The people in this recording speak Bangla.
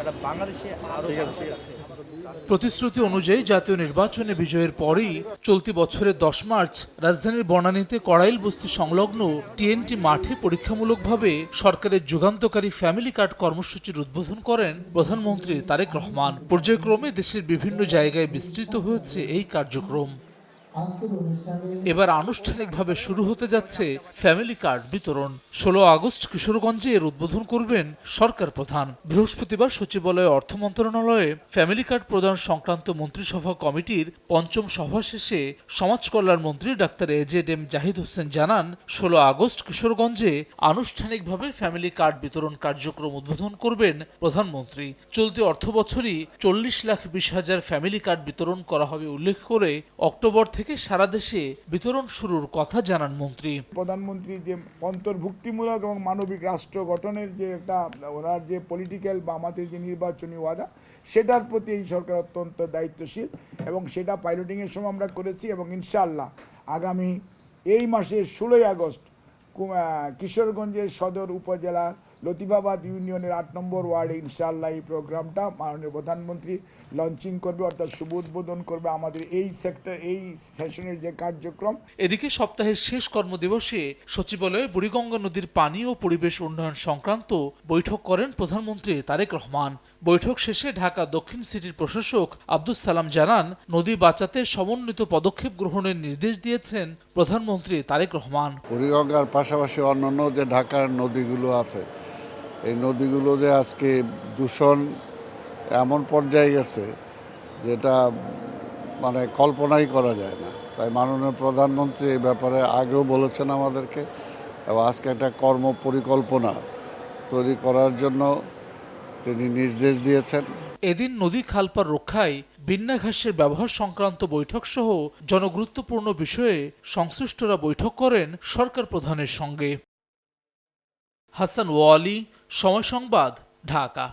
সারা বাংলাদেশে আরো প্রতিশ্রুতি অনুযায়ী জাতীয় নির্বাচনে বিজয়ের পরই চলতি বছরের 10 মার্চ রাজধানীর বনানীতে কড়াইল বস্তি সংলগ্ন টিএনটি মাঠে পরীক্ষামূলকভাবে সরকারের যুগান্তকারী ফ্যামিলি কার্ড কর্মসূচির উদ্বোধন করেন প্রধানমন্ত্রী তারেক রহমান। পর্যায়ক্রমে দেশের বিভিন্ন জায়গায় বিস্তৃত হয়েছে এই কার্যক্রম। এবার আনুষ্ঠানিকভাবে শুরু হতে যাচ্ছে ফ্যামিলি কার্ড বিতরণ। 16 আগস্ট কিশোরগঞ্জে এর উদ্বোধন করবেন সরকার প্রধান। বৃহস্পতিবার সচিবালয়ে অর্থ মন্ত্রণালয়ে ফ্যামিলি কার্ড প্রদান সংক্রান্ত মন্ত্রিসভা কমিটির পঞ্চম সভা শেষে সমাজ কল্যাণ মন্ত্রী ডাক্তার এজেড জাহিদ হোসেন জানান, 16 আগস্ট কিশোরগঞ্জে আনুষ্ঠানিকভাবে ফ্যামিলি কার্ড বিতরণ কার্যক্রম উদ্বোধন করবেন প্রধানমন্ত্রী। চলতি অর্থবছরই 40,20,000 ফ্যামিলি কার্ড বিতরণ করা হবে উল্লেখ করে অক্টোবর থেকে সারা দেশে বিতরণ শুরুর কথা জানান মন্ত্রী। প্রধানমন্ত্রী যে অন্তর্ভুক্তিমূলক এবং মানবিক রাষ্ট্র গঠনের যে একটা ওনার যে পলিটিক্যাল বা আমাদের যে নির্বাচনী ওয়াদা, সেটার প্রতি এই সরকার অত্যন্ত দায়িত্বশীল এবং সেটা পাইলটিংয়ের সময় আমরা করেছি এবং ইনশাআল্লাহ আগামী এই মাসের 16 আগস্ট কিশোরগঞ্জের সদর উপজেলার লতিফাবাদ ইউনিয়নের 8 নম্বর ওয়ার্ডে ইনশাআল্লাহ এই প্রোগ্রামটা মাননীয় প্রধানমন্ত্রী লঞ্চিং করবে, অর্থাৎ শুভ উদ্বোধন করবে আমাদের এই সেশনের যে কার্যক্রম। এদিকে সপ্তাহের শেষ কর্মদিবসে সচিবালয়ে বুড়িগঙ্গা নদীর পানি ও পরিবেশ উন্নয়ন সংক্রান্ত বৈঠক করেন প্রধানমন্ত্রী তারেক রহমান। বৈঠক শেষে ঢাকা দক্ষিণ সিটির প্রশাসক আব্দুস সালাম জানান, নদী বাঁচাতে সমন্বিত পদক্ষেপ গ্রহণের নির্দেশ দিয়েছেন প্রধানমন্ত্রী তারেক রহমান। বুড়িগঙ্গার পাশাপাশি অন্যান্য যে ঢাকার নদীগুলো আছে, এই নদীগুলো যে আজকে দূষণ এমন পর্যায়ে গেছে যেটা মানে কল্পনাই করা যায় না। তাই মাননীয় প্রধানমন্ত্রী এই ব্যাপারে আগেও বলেছেন আমাদেরকে, এবং আজকে একটা কর্ম পরিকল্পনা তৈরি করার জন্য তিনি নির্দেশ দিয়েছেন। এদিন নদী খালপার রক্ষায় বিন্যা ঘাসের ব্যবহার সংক্রান্ত বৈঠক সহ জনগুরুত্বপূর্ণ বিষয়ে সংশ্লিষ্টরা বৈঠক করেন সরকার প্রধানের সঙ্গে। হাসান ওয়ালি, সময় সংবাদ, ঢাকা।